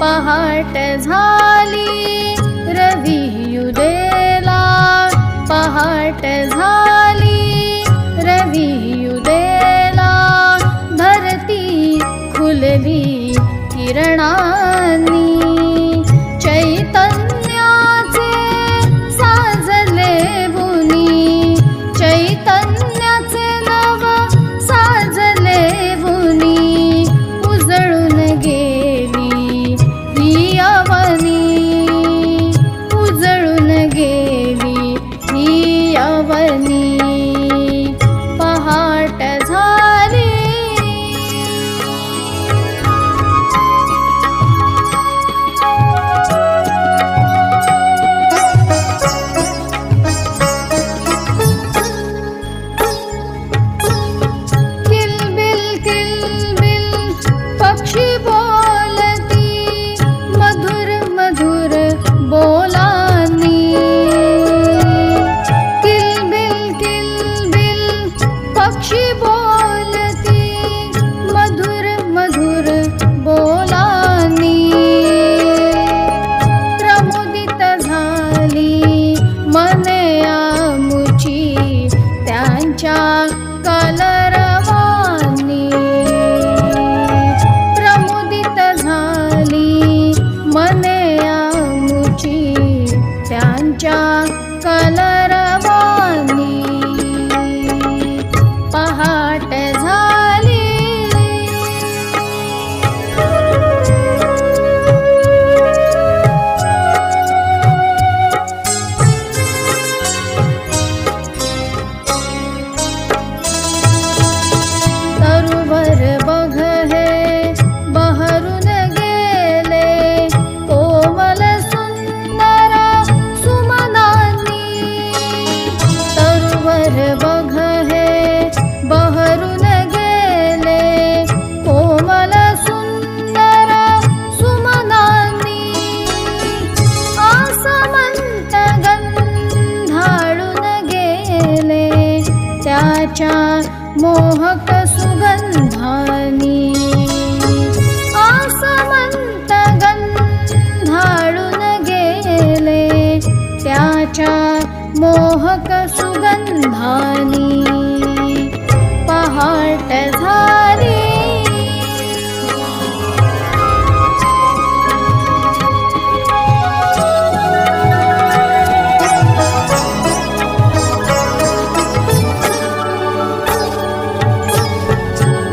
पहाट झाली रवियुदेला, पहाट झाली रवियुदेला, धरती खुलली किरणांनी, चैतन्याचे साजले बुनी, चैतन्याचे नव साजले बुनी, उजळून गेली ही अवनी, उजळून गेली ही अवनी, पहाट झाली. किलबिल किलबिल पक्षी बोलती, मधुर मधुर बोलानी, किलबिल किलबिल पक्षी बोलती, मधुर मधुर बोलानी, प्रमुदित झाली मने आमुची त्यांच्या कलरवानी, प्रमुदित झाली मने आमुची त्यांच्या कलरवानी, पहाट झाली. तरुवर बघ हे बहरून गेले, कोमल सुंदर सुमनांनी, तरुवर बघ हे बहरून गेले, कोमल सुंदर सुमनांनी, आसमंत गंधाळून गेले त्याच्या मोहक सुगंधानी, आसमंत गंधाळून गेले त्याच्या मोहक सुगंधानी, पहाट झाली.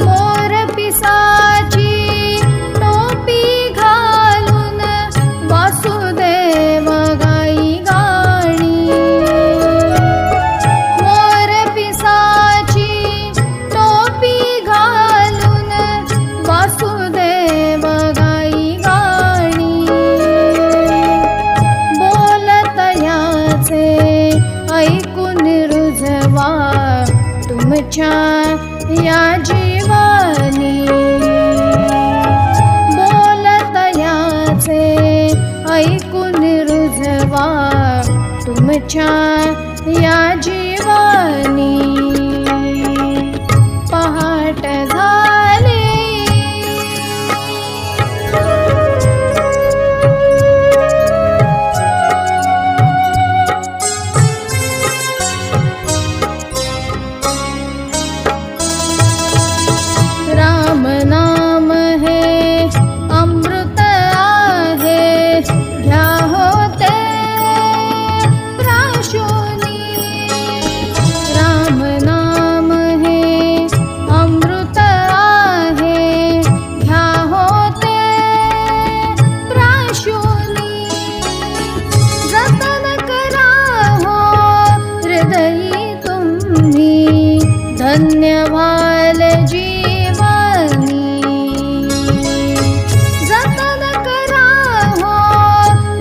मोर पिसाची टोपी घालून वासुदेव गाई गाणी, मोर पिसाची टोपी घालून वासुदेव गाई गाणी, बोलत याचे ऐकून रुजवा तुमच्या या जीवानी, बोलत याचे ऐकून रुजवा तुमच्या या जीवानी, पहाट झाली. राम नाम हे अमृत आहे, घ्या होते प्राशोनी, राम नाम हे अमृत आहे, घ्या होते प्राशोनी, जतन करा हो हृदयी तुम्ही, धन्य व्हाल जीवानी, जतन करा हो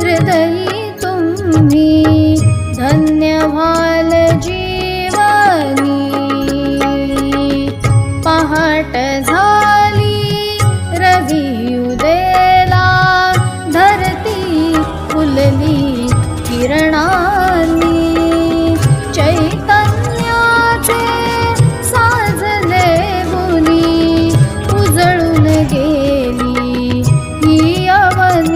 हृदयी तुम्ही, धन्य व्हाल जीवानी, पहाट झाली रवियुदेला, धरती फुलली किरणांनी, चैतन्याचे साजले बुनी, उजळून गेली ही अवनी.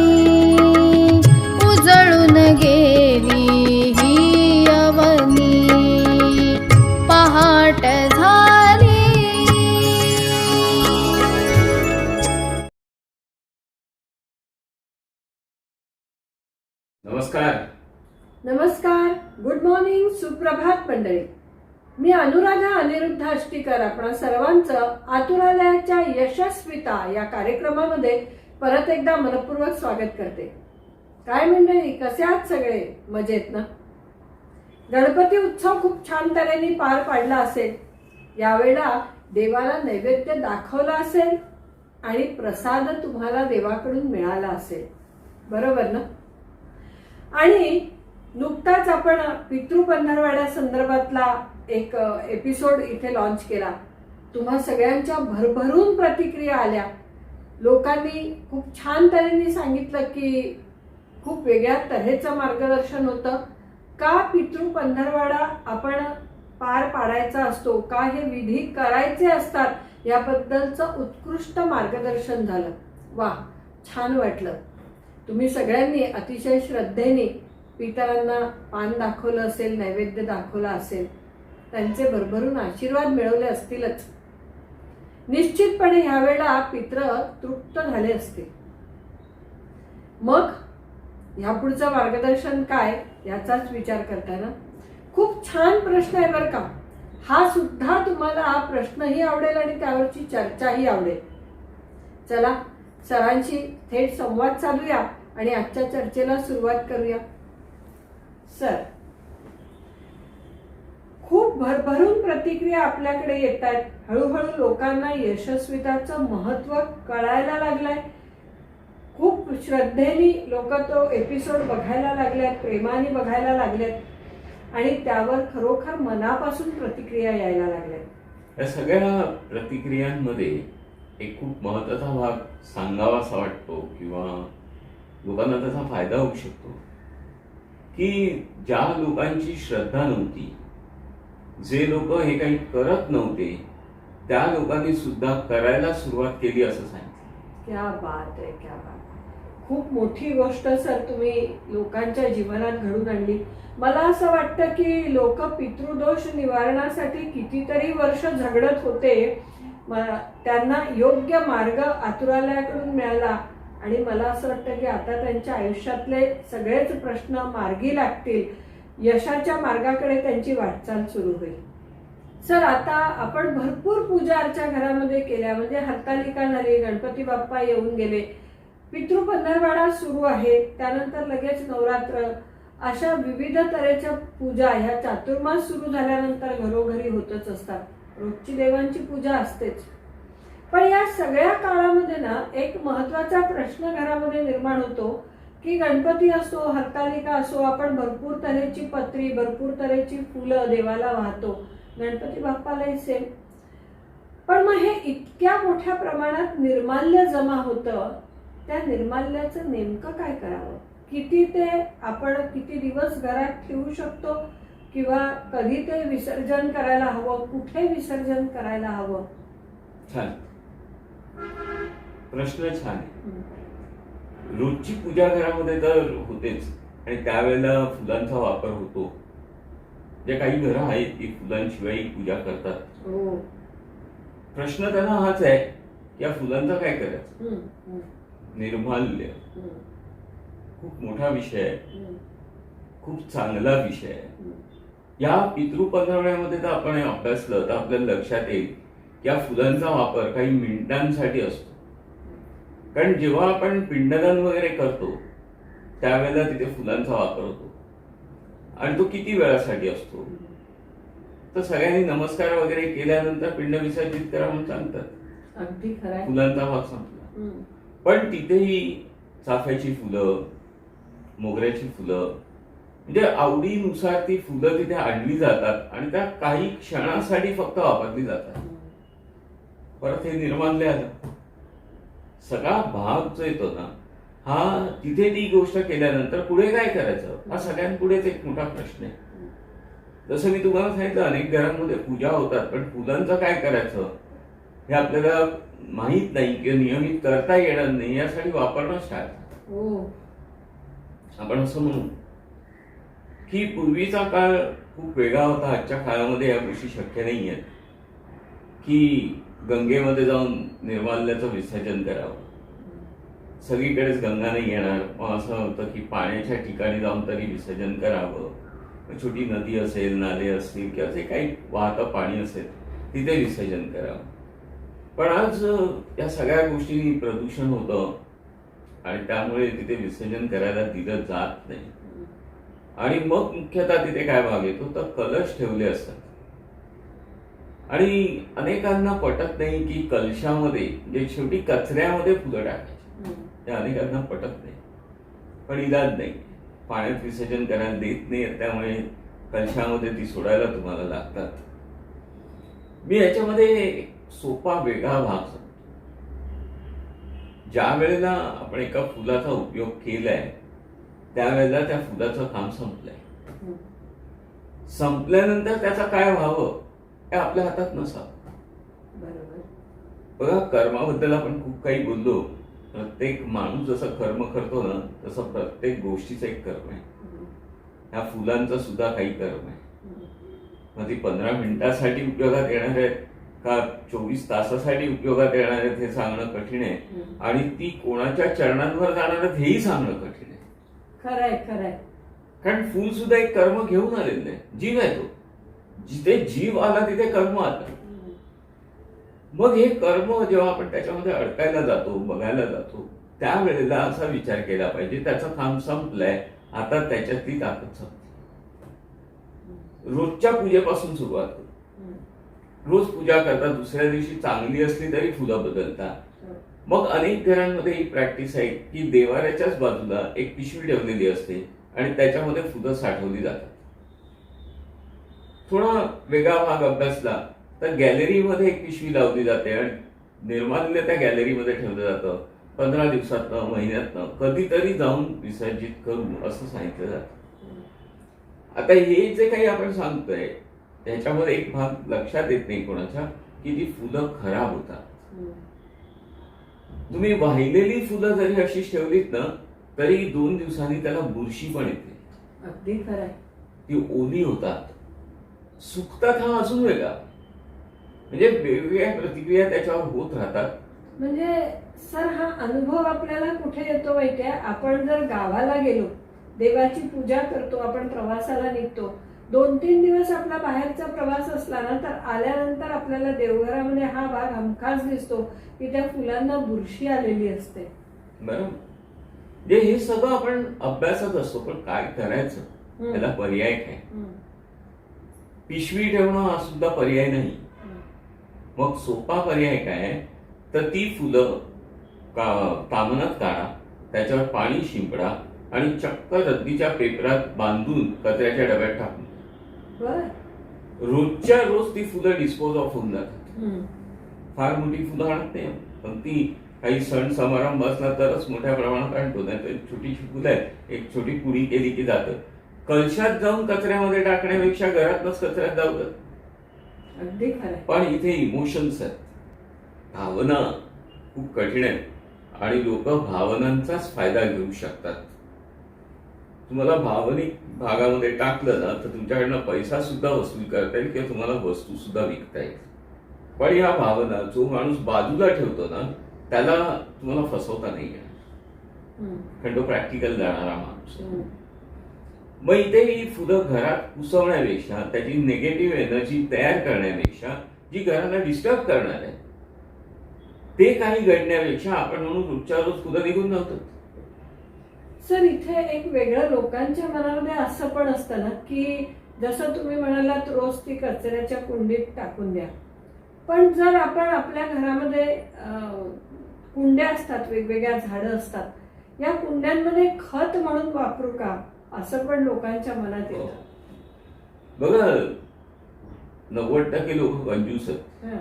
नमस्कार. नमस्कार, गुड मॉर्निंग, सुप्रभात मंडळी. मी अनुराधा अनिरुद्ध अष्टीकर आपणा सर्वांचं आतुरालयाच्या यशस्विता या कार्यक्रमामध्ये परत एकदा मनपूर्वक स्वागत करते. काय मंडळी, कसे आहात सगळे? मजेत ना? गणपती उत्सव खूप छान तऱ्हेने पार पाडला असेल. यावेळेला देवाला नैवेद्य दाखवला असेल आणि प्रसाद तुम्हाला देवाकडून मिळाला असेल, बरोबर ना? आणि नुकताच आपण पितृपंधरवाड्या संदर्भातला एक एपिसोड इथे लॉन्च केला. तुम्हा सगळ्यांच्या भरभरून प्रतिक्रिया आल्या. लोकांनी खूप छान तऱ्हेने सांगितलं की खूप वेगळ्या तऱ्हेचं मार्गदर्शन होतं. का पितृपंधरवाडा आपण पार पाडायचा असतो, का हे विधी करायचे असतात, याबद्दलचं उत्कृष्ट मार्गदर्शन झालं. वा, छान वाटलं. तुम्ही सगळ्यांनी अतिशय श्रद्धेने पितरांना पान दाखवलं असेल, नैवेद्य दाखवला असेल, त्यांचे भरभरून आशीर्वाद मिळवले असतीलच. निश्चितपणे ह्यावेळेला पित्र तृप्त झाले असतील. मग ह्यापुढचं मार्गदर्शन काय याचाच विचार करताय ना? खूप छान प्रश्न आहे बरं का. हा सुद्धा तुम्हाला हा प्रश्नही आवडेल आणि त्यावरची चर्चाही आवडेल. चला सरांशी थेट संवाद चालूया आणि आजच्या चर्चेला सुरुवात करूया. सर, खूप भरभरून प्रतिक्रिया आपल्याकडे येत आहेत. हळूहळू लोकांना यशस्विताचं महत्व कळायला लागलंय. खूप श्रद्धेने लोक तो एपिसोड बघायला लागल्यात, प्रेमाने बघायला लागलेत आणि त्यावर खरोखर मनापासून प्रतिक्रिया यायला लागल्यात. या सगळ्या प्रतिक्रियांमध्ये एक खूप महत्वाचा भाग सांगावासा वाटतो किंवा लोकांना त्याचा फायदा होऊ शकतो की ज्या लोकांची श्रद्धा नव्हती, जे लोक हे काही करत नव्हते, त्या लोकांनी सुद्धा करायला सुरुवात केली असं सांगितलं. क्या बात आहे, क्या बात. खूप मोठी गोष्ट सर तुम्ही लोकांच्या जीवनात घडून आणली. मला असं वाटतं की लोक पितृदोष निवारणासाठी कितीतरी वर्ष झगडत होते. त्यांना योग्य मार्ग आतुरालयाकडून मिळाला आणि मला असं वाटतं की आता त्यांच्या आयुष्यातले सगळेच प्रश्न मार्गी लागतील. यशाच्या मार्गाकडे त्यांची वाटचाल सुरू होईल. सर, आता आपण भरपूर पूजा अर्चा घरामध्ये केल्या, म्हणजे हरतालिका झाली, गणपती बाप्पा येऊन गेले, पितृपंधरवाडा सुरू आहे, त्यानंतर लगेच नवरात्र, अशा विविध तऱ्हेच्या पूजा ह्या चातुर्मास सुरू झाल्यानंतर घरोघरी होतच असतात. रोजची देवांची पूजा असतेच. पण या सगळ्या काळामध्ये ना एक महत्वाचा प्रश्न घरामध्ये निर्माण होतो की गणपती असो, हरतालिका असो, आपण भरपूर तऱ्हेची पत्री, भरपूर तऱ्हेची फुलं देवाला वाहतो, गणपती बाप्पालाही सेम. पण मग हे इतक्या मोठ्या प्रमाणात निर्माल्य जमा होतं, त्या निर्माल्याचं नेमकं काय करावं? किती ते आपण किती दिवस घरात ठेवू शकतो किंवा कधी ते विसर्जन करायला हवं, कुठे विसर्जन करायला हवं? छान प्रश्न, छान आहे. रोजची पूजा घरामध्ये तर होतेच आणि त्यावेळेला फुलांचा वापर होतो. जे काही घरं आहेत ती फुलांशिवाय पूजा करतात. प्रश्न त्यांना हाच आहे की या फुलांचं काय करायचं? निर्माल्य खूप मोठा विषय आहे, खूप चांगला विषय आहे. या पितृपंधरवड्यामध्ये तर आपण अभ्यासलं तर आपल्याला लक्षात येईल या फुलांचा वापर काही मिनिटांसाठी असतो. कारण जेव्हा आपण पिंडदान वगैरे करतो त्यावेळेला तिथे फुलांचा वापर होतो आणि तो किती वेळासाठी असतो? तर सगळ्यांनी नमस्कार वगैरे केल्यानंतर पिंड विसर्जित करा म्हणून सांगतात. अगदी खरं. फुलांचा भाग संपला. पण तिथेही चाफ्याची फुलं, मोगऱ्याची फुलं, म्हणजे आवडीनुसार ती फुलं तिथे आणली जातात आणि त्या काही क्षणासाठी फक्त वापरली जातात. परत हे निर्माल्य आलं. सगळा भाग जो येतो ना, हा तिथे ती गोष्ट केल्यानंतर पुढे काय करायचं हा सगळ्यांपुढेच एक मोठा प्रश्न आहे. जसं मी तुम्हाला सांगितलं, अनेक घरांमध्ये पूजा होतात, पण फुलांचं काय करायचं हे आपल्याला माहित नाही किंवा नियमित करता येणार नाही. यासाठी वापरणं टाळतात. आपण असं म्हणू की पूर्वीचा काळ खूप वेगळा होता. आजच्या काळामध्ये या गोष्टी शक्य नाही आहेत की गंगेमध्ये जाऊन निर्माल्याचं विसर्जन करावं. सगळीकडेच गंगा नाही येणार, मग असं होतं की पाण्याच्या ठिकाणी जाऊन तरी विसर्जन करावं. मग छोटी नदी असेल, नाले असतील किंवा जे काही वाहतं पाणी असेल तिथे विसर्जन करावं. पण आज या सगळ्या गोष्टी प्रदूषण होतं आणि त्यामुळे तिथे विसर्जन करायला दिलं जात नाही. आणि मग मुख्यतः तिथे काय भाग येतो तर कलश ठेवले असतात. आणि अनेकांना पटत नाही की कलशामध्ये जे शेवटी कचऱ्यामध्ये फुलं टाकायची, ते अनेकांना पटत नाही. पण इलाज नाही, पाण्यात विसर्जन करायला देत नाही, त्यामुळे कलशामध्ये ती सोडायला तुम्हाला लागतात. मी याच्यामध्ये एक सोपा वेगळा भाग सांगतो. ज्या वेळेला आपण एका फुलाचा उपयोग केलाय त्यावेळेला त्या फुलाचं काम संपलंय. संपल्यानंतर त्याचं काय व्हावं हे आपल्या हातात नसावं. बघा, कर्माबद्दल आपण खूप काही बोललो. प्रत्येक माणूस जसं कर्म करतो ना तसं प्रत्येक गोष्टीचं एक कर्म आहे. ह्या फुलांचं सुद्धा काही कर्म आहे. मग ती 15 मिनिटासाठी उपयोगात येणार आहेत का 24 तासासाठी उपयोगात येणार आहेत हे सांगणं कठीण आहे. आणि ती कोणाच्या चरणांवर जाणार आहेत हेही सांगणं कठीण आहे. खरंय खरंय. कारण फुल सुद्धा एक कर्म घेऊन आलेलं आहे. जीव आहे तो. जिथे जीव आला तिथे कर्म आलं. मग हे कर्म जेव्हा आपण त्याच्यामध्ये अडकायला जातो, बघायला जातो, त्यावेळेला असा विचार केला पाहिजे त्याचं काम संपलंय, आता त्याच्यातली ताकद संपली. रोजच्या पूजेपासून सुरुवात होते. रोज पूजा करता, दुसऱ्या दिवशी चांगली असली तरी फुलं बदलतात. मग अनेक घरांमध्ये ही प्रॅक्टिस आहे की देवाऱ्याच्याच बाजूला एक पिशवी ठेवलेली असते आणि त्याच्यामध्ये फुलं साठवली जातात. थोडा वेगळा भाग अभ्यासला तर गॅलरीमध्ये एक पिशवी लावली जाते आणि निर्माल्य त्या गॅलरीमध्ये ठेवलं जातं. 15 दिवसातनं, महिन्यातनं कधीतरी जाऊन विसर्जित करू असं सांगितलं जातं. आता हे जे काही आपण सांगतोय त्याच्यामध्ये एक भाग लक्षात येत नाही कोणाच्या की ती फुलं खराब होतात. तुम्ही वाहिलेली फुलं जरी अशीच ठेवलीत ना तरी 2 दिवसांनी त्याला बुरशी पण येते. अगदी खरंय. ती ओली होतात, सुकतात. हा अजून वेगळा. म्हणजे वेगवेगळ्या प्रतिक्रिया त्याच्यावर होत राहतात. म्हणजे सर, हा अनुभव आपल्याला कुठे येतो माहितीये? आपण जर गावाला गेलो, देवाची पूजा करतो, आपण प्रवासाला निघतो, 2-3 दिवस आपला बाहेरचा प्रवास असला ना तर आल्यानंतर आपल्याला देवघरामध्ये हा भाग हमखास दिसतो की त्या फुलांना बुरशी आलेली असते. बरोबर. म्हणजे हे सगळं आपण अभ्यासात असतो, पण काय करायचं त्याला पर्याय काय? पिशवी ठेवणं हा सुद्धा पर्याय नाही. मग सोपा पर्याय काय तर ती फुलं कामनात काढा, त्याच्यावर पाणी शिंपडा आणि चक्क रद्दीच्या पेपरात बांधून कचऱ्याच्या डब्यात टाकून रोजच्या रोज ती फुलं डिस्पोज ऑफ होऊन जातात. फार मोठी फुलं आणत नाही, पण ती काही सण समारंभ असला तरच मोठ्या प्रमाणात आणतो. नाही तर छोटीशी फुलं आहेत, एक छोटी पुडी केली की जातं. कलशात जाऊन कचऱ्यामध्ये टाकण्यापेक्षा घरातच कचऱ्यात जाऊ. अगदी खरं. पण इथे इमोशन्स आहेत, भावना खूप कठीण आहेत आणि लोक भावनांचाच फायदा घेऊ शकतात. तुम्हाला भावनिक भागामध्ये टाकलं ना तर तुमच्याकडनं पैसा सुद्धा वसूल करता येईल किंवा तुम्हाला वस्तू सुद्धा विकता येईल. पण या भावना जो माणूस बाजूला ठेवतो ना त्याला तुम्हाला फसवता नाही येणार, कारण तो प्रॅक्टिकल जाणारा माणूस. मग इथे ही फुलं घरात पुसवण्यापेक्षा, त्याची निगेटिव्ह एनर्जी तयार करण्यापेक्षा, जी घराला डिस्टर्ब करणार आहे ते काही घडण्यापेक्षा आपण म्हणून रोजच्या रोज फुलं निघून जातात. सर, इथे एक वेगळं लोकांच्या मनामध्ये असं पण असतं ना की जसं तुम्ही म्हणालात रोज ती कचऱ्याच्या कुंडीत टाकून द्या, पण जर आपण आपल्या घरामध्ये कुंड्या असतात, वेगवेगळ्या झाडं असतात, या कुंड्यांमध्ये खत म्हणून वापरू का असं पण लोकांच्या मनात येतं. बघा, 90% लोक कंजूस आहेत.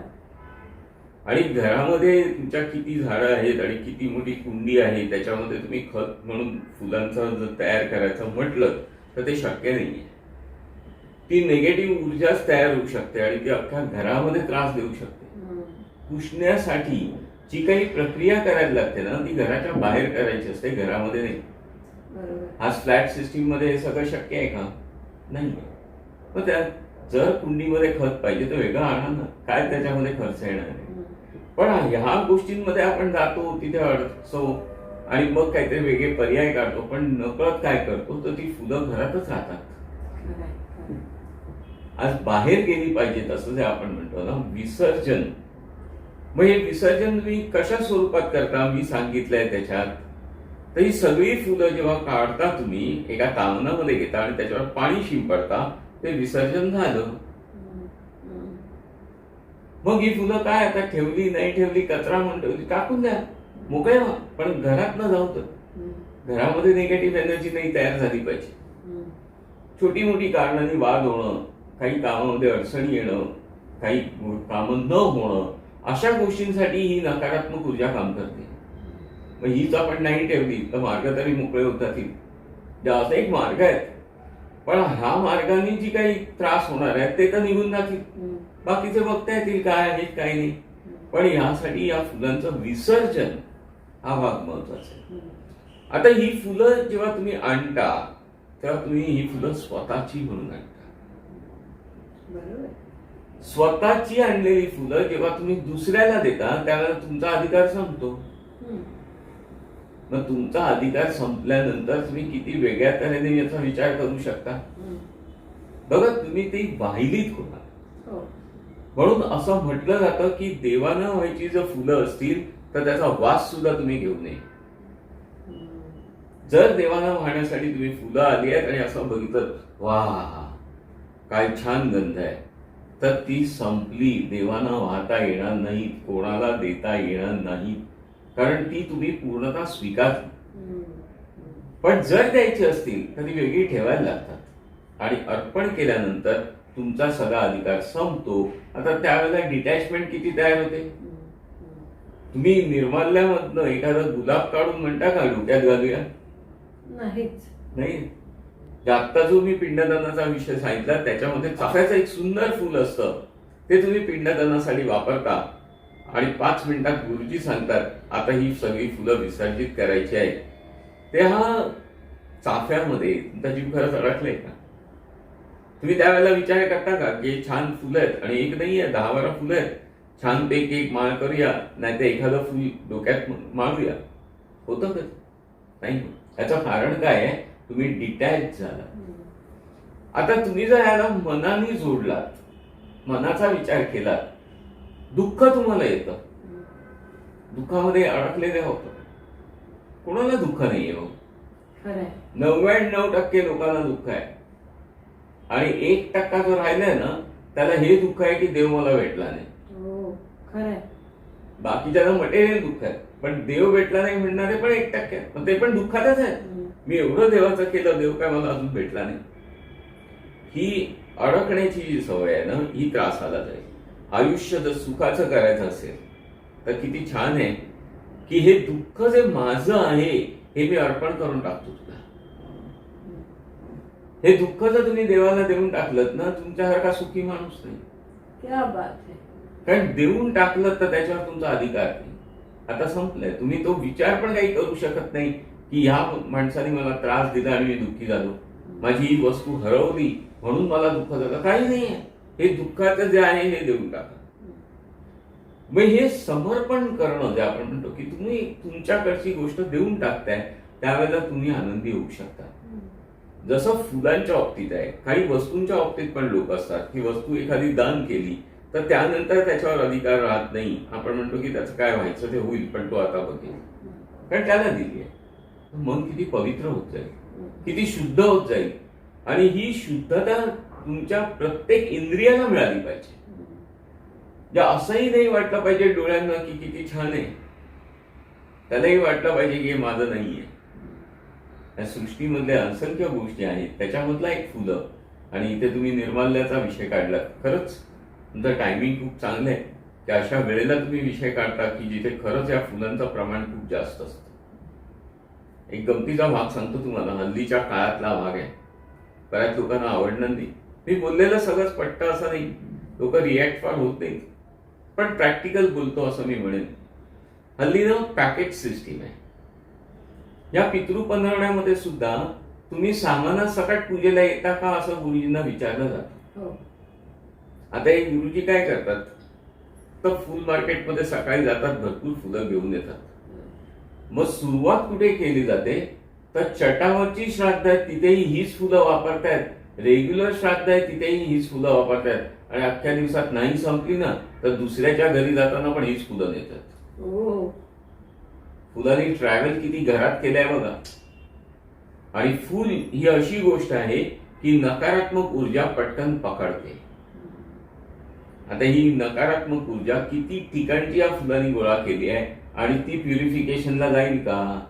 आणि घरामध्ये तुमच्या किती झाडं आहेत आणि किती मोठी कुंडी आहे त्याच्यामध्ये तुम्ही खत म्हणून फुलांचं जर तयार करायचं म्हटलं तर ते शक्य नाहीये. ती निगेटिव्ह ऊर्जाच तयार होऊ शकते आणि ती अख्ख्या घरामध्ये त्रास देऊ शकते. पुसण्यासाठी जी काही प्रक्रिया करायला लागते ना ती घराच्या बाहेर करायची असते, घरामध्ये नाही. आज फ्लॅट सिस्टीम मध्ये हे सगळं शक्य आहे का? नाही. मग त्या जर कुंडीमध्ये खत पाहिजे तर वेगळं आणा ना, काय त्याच्यामध्ये खर्च येणार आहे. पण ह्या गोष्टींमध्ये आपण जातो, तिथे अडचो आणि मग काहीतरी वेगळे पर्याय काढतो, पण नकळत काय करतो तर ती फुलं घरातच राहतात. खरंय, खरंय. आज बाहेर गेली पाहिजेत असं जे आपण म्हणतो ना विसर्जन. मग हे विसर्जन तुम्ही कशा स्वरूपात करता मी सांगितलंय त्याच्यात. तर ही सगळी फुलं जेव्हा काढता तुम्ही एका तामणामध्ये घेता आणि त्याच्यावर पाणी शिंपडता, ते विसर्जन झालं. मग ही फुलं काय आता ठेवली नाही ठेवली कचरा म्हणून ठेवली टाकून द्या, मोकळे व्हा. पण घरात न जाऊ तर घरामध्ये निगेटिव्ह एनर्जी नाही तयार झाली पाहिजे. छोटी मोठी कारणांनी वाद होणं, काही कामामध्ये अडचणी येणं, काही कामं न होणं, अशा गोष्टींसाठी ही नकारात्मक ऊर्जा काम करते. मग हीच आपण नाही ठेवली तर मार्ग तरी मोकळे होत जातील. असा एक मार्ग आहे, पण ह्या मार्गाने जी काही त्रास होणार आहे ते तर निघून जातील. बाकीचे बघता येतील काय आहे काय नाही. पण यासाठी या फुलांचं विसर्जन हा भाग महत्वाचा आहे. आता ही फुलं जेव्हा तुम्ही आणता तेव्हा तुम्ही ही फुलं स्वतःची म्हणून आणता. बरोबर. स्वतःची आणलेली फुलं जेव्हा तुम्ही दुसऱ्याला देता त्यावेळेला तुमचा अधिकार संपतो. मग तुमचा अधिकार संपल्यानंतर तुम्ही किती वेगळ्या तऱ्हेने याचा विचार करू शकता. बघा तुम्ही ती वाहिलीत होणार. म्हणून असं म्हटलं जातं की देवानं व्हायची जर फुलं असतील तर त्याचा वास सुद्धा तुम्ही घेऊ नये. जर देवानं वाहण्यासाठी तुम्ही फुलं आली आहेत आणि असं बघितलं वा काय छान गंध आहे, तर ती संपली. देवांना वाहता येणार नाही, कोणाला देता येणार नाही, कारण ती तुम्ही पूर्णतः स्वीकारली. पण जर द्यायची असतील तर ती वेगळी ठेवायला लागतात आणि अर्पण केल्यानंतर तुमचा सगळा अधिकार संपतो. आता त्यावेळेला डिटॅचमेंट किती तयार होते. तुम्ही निर्माल्यामधनं एखादं गुलाब काढून म्हणता का डोक्यात घालूया, नाहीच. नाही. आता जो मी पिंडदानाचा विषय सांगितला त्याच्यामध्ये चाफ्याचं एक सुंदर फुल असतं, ते तुम्ही पिंडदानासाठी वापरता आणि 5 मिनिटात गुरुजी सांगतात आता ही सगळी फुलं विसर्जित करायची आहेत. ते हा चाफ्यामध्ये तुमचा जीव खरंच अडकलाय का. तुम्ही त्यावेळेला विचार करता का की छान फुलं आहेत आणि एक नाही आहे 10-12 फुलं आहेत, छान पैकी एक माळ करूया, नाही तर एखादं फुल डोक्यात माळूया. होतं का नाही. याचं कारण काय आहे, तुम्ही डिटॅच झाला. आता तुम्ही जर याला मनाने जोडलात, मनाचा विचार केलात, दुःख तुम्हाला येतं. दुःखामध्ये अडकलेले होतं. कोणाला दुःख नाही आहे. 99% लोकांना दुःख आहे आणि 1% जो राहिलाय ना त्याला हे दुःख आहे की देव मला भेटला नाही. बाकीच्या मटेरियल दुःख आहे, पण देव भेटला नाही म्हणणारे पण 1% आहेत. पण ते पण दुःखातच आहे. मी एवढं देवाचं केलं, देव काय मला अजून भेटला नाही. ही अडकण्याची जी सवय आहे ना ही त्रासाला जाईल. आयुष्य जर सुखाचं करायचं असेल तर किती छान आहे की हे दुःख जे माझं आहे हे मी अर्पण करून टाकतो तुला. हे दुःख जर तुम्ही देवाला देऊन टाकलं ना तुमच्यासारखा सुखी माणूस नाही. क्या बात आहे. कारण देऊन टाकलं तर त्याच्यावर तुमचा अधिकार नाही. आता संपलंय. तुम्ही तो विचार पण काही करू शकत नाही की ह्या माणसाने मला त्रास दिला आणि मी दुःखी झालो, माझी ही वस्तू हरवली म्हणून मला दुःख झालं. काही नाहीये. हे दुःखाचं जे आहे हे देऊन टाका. मग हे समर्पण करणं जे आपण म्हणतो की तुम्ही तुमच्याकडची गोष्ट देऊन टाकताय त्यावेळेला तुम्ही आनंदी होऊ शकता. जसं फुलांच्या बाबतीत आहे, काही वस्तूंच्या बाबतीत पण लोक असतात की वस्तू एखादी दान केली तर त्यानंतर त्याच्यावर अधिकार राहत नाही. आपण म्हणतो की त्याचं काय व्हायचं ते होईल, पण तो आता बघेल, कारण त्याला दिली आहे. मन किती पवित्र होत जाईल, किती शुद्ध होत जाईल. आणि ही शुद्धता तुमच्या प्रत्येक इंद्रियाला मिळाली पाहिजे. असंही नाही वाटलं पाहिजे डोळ्यांना की किती छान आहे, त्यालाही वाटलं पाहिजे की हे माझं नाहीये. या सृष्टीमधल्या असंख्य गोष्टी आहेत, त्याच्यामधला एक फुलं. आणि इथे तुम्ही निर्माल्याचा विषय काढला. खरंच तुमचं टायमिंग खूप चांगलं आहे की अशा वेळेला तुम्ही विषय काढता की जिथे खरंच या फुलांचं प्रमाण खूप जास्त असतं. एक गमतीचा भाग सांगतो तुम्हाला, हल्लीच्या काळातला भाग आहे. बऱ्याच लोकांना आवडणार नाही. मी बोललेलं सगळंच पटतं असं नाही, लोक रिॲक्ट फार होत नाही, पण प्रॅक्टिकल बोलतो असं मी म्हणेन. हल्ली ना पॅकेज सिस्टीम आहे. या पितृ पंधरवड्यामध्ये सुद्धा तुम्ही सामान्य सकट पूजेला येता का असं गुरुजींना विचारलं जातं. आता हे गुरुजी काय करतात तर फुल मार्केटमध्ये सकाळी जातात, भरपूर फुलं घेऊन येतात. मग सुरुवात कुठे केली जाते तर चटावरची श्राद्ध आहेत तिथेही हीच फुलं वापरतायत, रेग्युलर श्राद्ध आहे तिथेही हीच फुलं वापरतायत आणि अख्ख्या दिवसात नाही संपली ना तर दुसऱ्याच्या घरी जाताना पण हीच फुलं नेतात. हो. फुलांनी ट्रॅव्हल किती घरात केलंय बघा. आणि फुल ही अशी गोष्ट आहे की नकारात्मक ऊर्जा पटकन पकडते. आता ही नकारात्मक ऊर्जा किती ठिकाणची या फुलांनी गोळा केली आहे आणि ती प्युरिफिकेशनला जाईल का?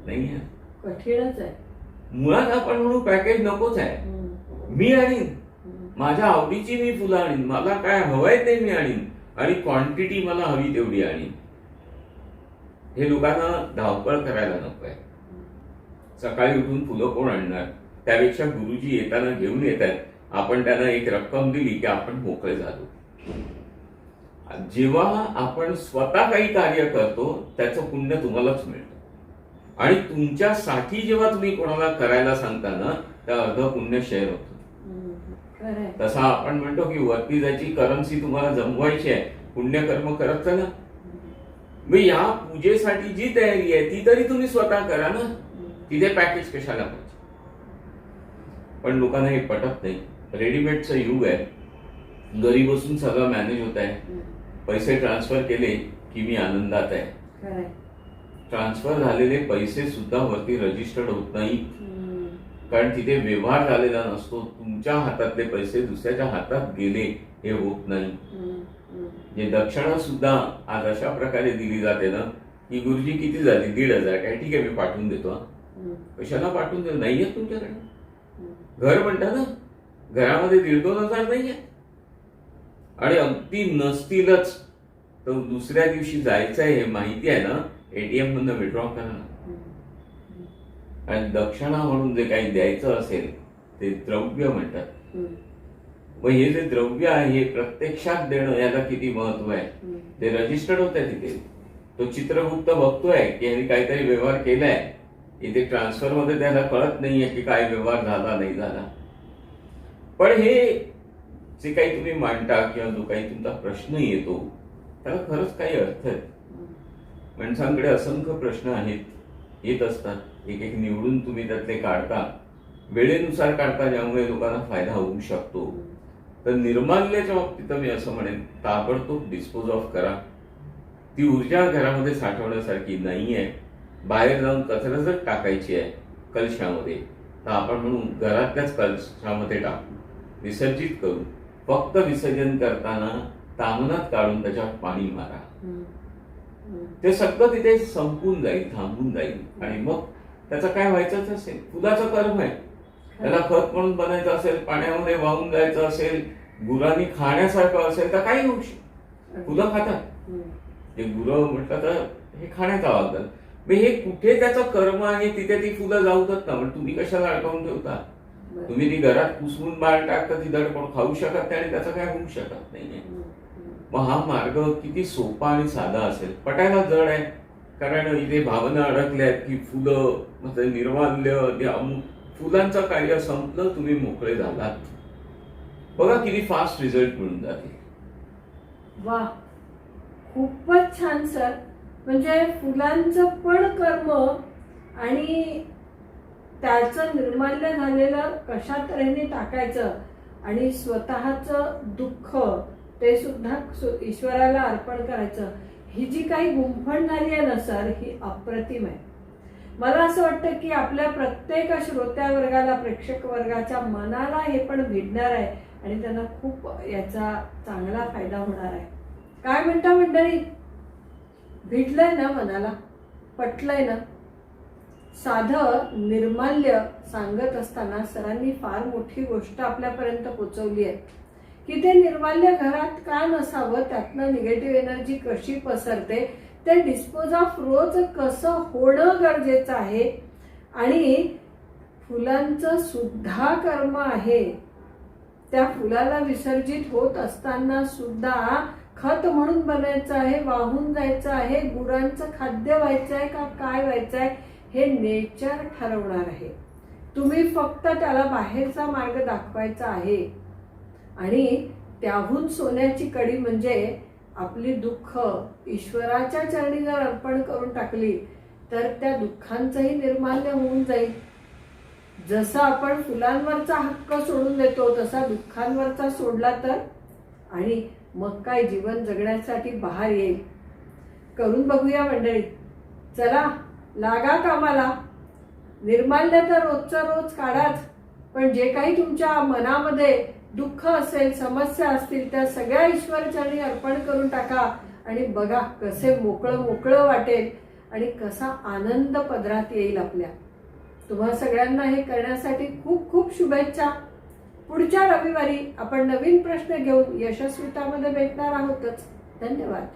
नाही आहे. कठीणच आहे. मुळात आपण म्हणू पॅकेज नकोच आहे, मी आणीन माझ्या आवडीची, मी फुलं आणीन, मला काय हवंय ते मी आणीन आणि क्वांटिटी मला हवी तेवढी आणीन. हे लोकांना धावपळ करायला नको आहे. सकाळी उठून फुलं कोण आणणार? त्यापेक्षा गुरुजी येताना घेऊन येत आहेत, आपण त्यांना एक रक्कम दिली की आपण मोकळे झालो. जेव्हा आपण स्वतः काही कार्य करतो त्याचं पुण्य तुम्हालाच मिळतं आणि तुमच्यासाठी जेव्हा तुम्ही कोणाला करायला सांगता ना तर अर्ध पुण्य शेअर होतं. तसा आपण म्हणतो की वरती जायची करन्सी तुम्हाला जमवायची आहे, पुण्यकर्म करत चला. मग या पूजेसाठी जी तयारी आहे ती तरी तुम्ही स्वतः करा ना, तिथे पॅकेज कशाला पाहिजे? पण लोकांना हे पटत नाही. रेडीमेडचं युग आहे, घरी बसून सगळं मॅनेज होत आहे, पैसे ट्रान्सफर केले की मी आनंदात आहे. ट्रान्सफर झालेले पैसे सुद्धा वरती रजिस्टर्ड होत नाही कारण तिथे व्यवहार झालेला नसतो. तुमच्या हातातले पैसे दुसऱ्याच्या हातात गेले हे होत नाही. जे दक्षिणा सुद्धा आज अशा प्रकारे दिली जाते ना की गुरुजी किती झाली? 1,500. काय ठीक आहे मी पाठवून देतो. कशाला पाठवून देतो? नाहीये तुमच्याकडे. घर म्हणता ना, घरामध्ये 1,500-2,000 नाहीये आणि अगदी नसतीलच तर दुसऱ्या दिवशी जायचं आहे हे माहिती आहे ना, एटीएम मधनं विड्रॉ करा. आणि दक्षिणा म्हणून जे काही द्यायचं असेल ते द्रव्य म्हणतात. मग हे जे द्रव्य आहे हे प्रत्यक्षात देणं याला किती महत्व आहे ते रजिस्टर्ड होत आहे तिथे. तो चित्रगुप्त बघतोय की यांनी काहीतरी व्यवहार केलाय, इथे ट्रान्सफर मध्ये त्याला कळत नाहीये की काय व्यवहार झाला नाही झाला. पण हे जे काही तुम्ही मांडता किंवा जो काही तुमचा प्रश्न येतो त्याला खरंच काही अर्थ आहे. माणसांकडे असंख्य प्रश्न आहेत, येत असतात, एक एक निवडून तुम्ही त्यातले काढता, वेळेनुसार काढता, ज्यामुळे लोकांना फायदा होऊ शकतो. तर निर्माल्याच्या बाबतीत मी असं म्हणेन ताबडतोब डिस्पोज ऑफ करा. ती ऊर्जा घरामध्ये साठवण्यासारखी नाहीये. बाहेर जाऊन कचऱ्याच टाकायची आहे कलशामध्ये तर आपण म्हणून घरातल्याच कलशामध्ये टाकू, विसर्जित करू. फक्त विसर्जन करताना तामनात काढून त्याच्यावर पाणी मारा. ते सगळं तिथे संपून जाईल, थांबून जाईल आणि मग त्याचं काय व्हायचंच असेल. फुलाचं कर्म आहे, त्याला खत म्हणून बनायचं असेल, पाण्यामध्ये वाहून जायचं असेल, गुरांनी खाण्यासारखं असेल तर काही होऊ शकतं. फुलं खातात, जे गुरं म्हटलं तर हे खाण्याचा वागतात. मग हे कुठे त्याचं कर्म आहे तिथे ती फुलं जाऊ देत ना. तुम्ही कशाला अडकावून ठेवता? तुम्ही ती घरात कुसवून बाहेर टाकता, ती धड कोण खाऊ शकत नाही आणि त्याचं काय होऊ शकत नाहीये. मग हा मार्ग किती सोपा आणि साधा असेल, पटायला जड आहे कारण इथे भावना अडकल्या आहेत की फुलं म्हणजे निर्माल्य, ते अमुक फुलांचं कार्य संपलं, तुम्ही मोकळे झालात. बघा किती फास्ट रिझल्ट मिळून जाते. वा, खूपच छान सर. म्हणजे फुलांचं पण कर्म आणि त्याचं निर्माल्य झालेलं कशा तऱ्हेने टाकायचं आणि स्वतःचं दुःख ते सुद्धा ईश्वराला अर्पण करायचं, ही जी काही गुंफण आहे ना सर, ही अप्रतिम आहे. मला असं वाटतं की आपल्या प्रत्येक श्रोत्या वर्गाला, प्रेक्षक वर्गाच्या मनाला हे पण भिडणार आहे आणि त्यांना खूप याचा चांगला फायदा होणार आहे. काय म्हणता मंडळी? भिडलंय ना मनाला? पटलंय ना? साधं निर्माल्य सांगत असताना सरांनी फार मोठी गोष्ट आपल्यापर्यंत पोहोचवली आहे की ते निर्माल्य घरात का नसावं, त्यातनं निगेटिव्ह एनर्जी कशी पसरते, ते डिस्पोज ऑफ रोज कसं होणं गरजेचं आहे आणि फुलांचं सुद्धा कर्म आहे. त्या फुलाला विसर्जित होत असताना सुद्धा खत म्हणून बनायचं आहे, वाहून जायचं आहे, गुरांचं खाद्य व्हायचं आहे का काय व्हायचं आहे हे नेचर ठरवणार आहे. तुम्ही फक्त त्याला बाहेरचा मार्ग दाखवायचा आहे. आणि त्याहून सोन्याची कडी म्हणजे आपली दुःख ईश्वराच्या चरणी जर अर्पण करून टाकली तर त्या दुःखांचंही निर्माल्य होऊन जाईल. जसं आपण फुलांवरचा हक्क सोडून देतो तसा दुःखांवरचा सोडला तर, आणि मग काय जीवन जगण्यासाठी बहार येईल. करून बघूया मंडळी. चला लागा कामाला. निर्माल्य तर रोजचं रोज काढाच, पण जे काही तुमच्या मनामध्ये दुःख असेल, समस्या असतील, त्या सगळ्या ईश्वरचरणी अर्पण करून टाका आणि बघा कसे मोकळं मोकळं वाटेल आणि कसा आनंद पदरात येईल आपल्या. तुम्हा सगळ्यांना हे करण्यासाठी खूप खूप शुभेच्छा. पुढच्या रविवारी आपण नवीन प्रश्न घेऊन यशस्वितामध्ये भेटणार आहोतच. धन्यवाद.